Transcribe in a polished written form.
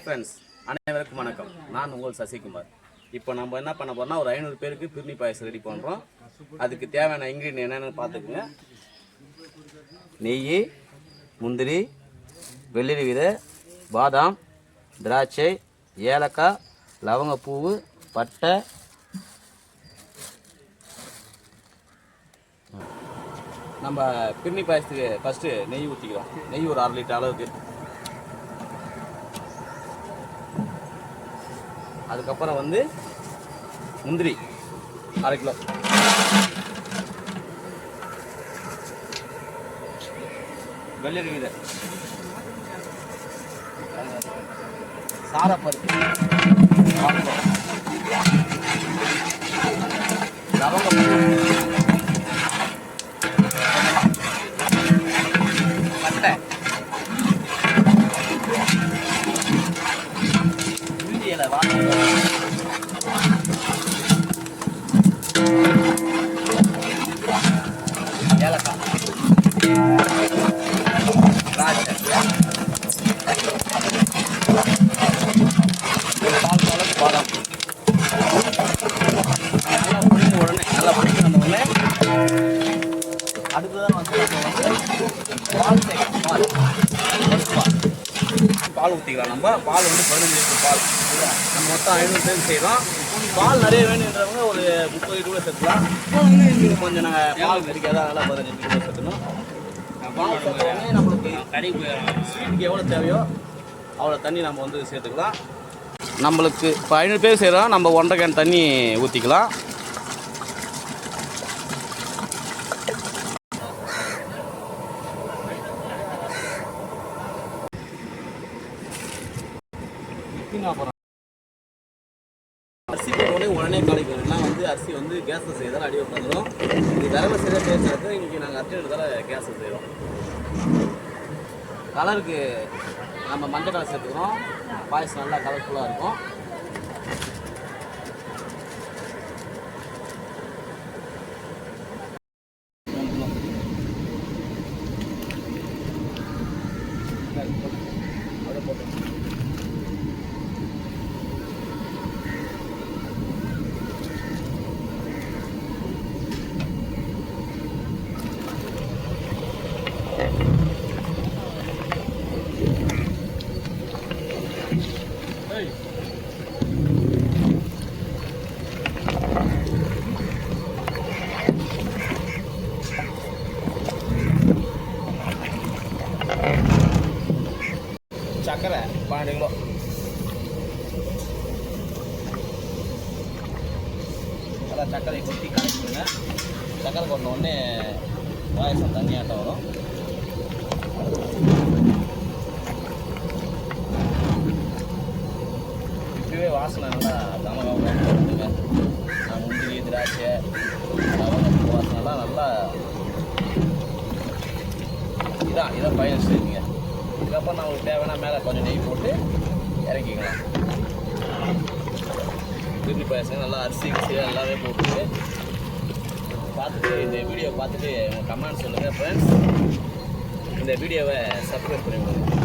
Friends அனைவருக்கும் வணக்கம். நான் உங்கள் சசிகுமார். இப்போ நம்ம என்ன பண்ண போறோம்னா ஒரு 500 பேருக்கு பிரிணி பாயசம் ரெடி பண்ணுறோம். அதுக்கு தேவையான இன்க்ரீடியன்ட் என்னென்னு பார்த்துக்குங்க. நெய், முந்திரி, வெள்ளரி விதை, பாதாம், திராட்சை, ஏலக்காய், லவங்கப்பூவு, பட்டை. நம்ம பிரிணி பாயசத்துக்கு ஃபஸ்ட்டு நெய் ஊற்றிக்கிறோம். நெய் ஒரு 1/2 லிட்டர் அளவுக்கு. அதுக்கப்புறம் முந்திரி 1/2 கிலோ, வெள்ளரி விதை, சாரப்பருப்பு, லவங்கப்பூ, பட்டை, இஞ்சி இலை, ஏலக்காய், திராட்சை, பாதாம். நல்லா புரிஞ்ச உடனே உடனே அடுத்ததான் பால் ஊற்றிக்கலாம். நம்ம பால் 15 லிட்டர் பால். நம்ம மொத்தம் 500 பேர் செய்கிறோம். பால் நிறைய வேணுன்றவங்க ஒரு 30 கிலோ சேர்த்துக்கலாம். கொஞ்சம் நாங்கள் பால் கிடைக்காத அதெல்லாம் 15 கிலோ சேர்த்துக்கணும். பால் சேர்த்தோடனே நம்மளுக்கு ஸ்வீட்டுக்கு எவ்வளோ தேவையோ அவ்வளோ தண்ணி நம்ம சேர்த்துக்கலாம். நம்மளுக்கு இப்போ 500 பேர் செய்கிறோம். நம்ம 1.5 கேன் தண்ணி ஊற்றிக்கலாம். அரிசி போட்டோடனே உடனே காலிக்கும். நான் அரிசி கேஸில் செய்யறதால அடி வந்துடும். இது விரல செய்ய பேசுறது. இன்றைக்கி நாங்கள் அரிசி எடுத்தால கேஸில் செய்கிறோம். கலருக்கு நம்ம மஞ்சள் கலர் சேர்த்துக்கிறோம். பாயசம் நல்லா கலர்ஃபுல்லாக இருக்கும். சக்கரை 12 கிலோ. நல்லா சக்கரை கொட்டி கலக்கிடுங்க. சக்கரை கொண்ட உடனே பாயசம் தண்ணியாட்டம் வரும். இப்பவே வாசனை நல்லா கமகமாக. முந்திரி, திராட்சை, வாசனைலாம் நல்லா இதான் பாயசம் செய்யுங்க. இதுக்கப்புறம் நம்மளுக்கு தேவைன்னா மேலே கொஞ்சம் நெய் போட்டு இறக்கிக்கலாம். பிரிணி பாயசம் நல்லா அரிசி எல்லாமே போட்டு பார்த்துட்டு இந்த வீடியோ பார்த்துட்டு உங்கள் கமெண்ட் சொல்லுங்கள் ஃப்ரெண்ட்ஸ். இந்த வீடியோவை சப்ஸ்கிரைப் பண்ணிவிடுங்க.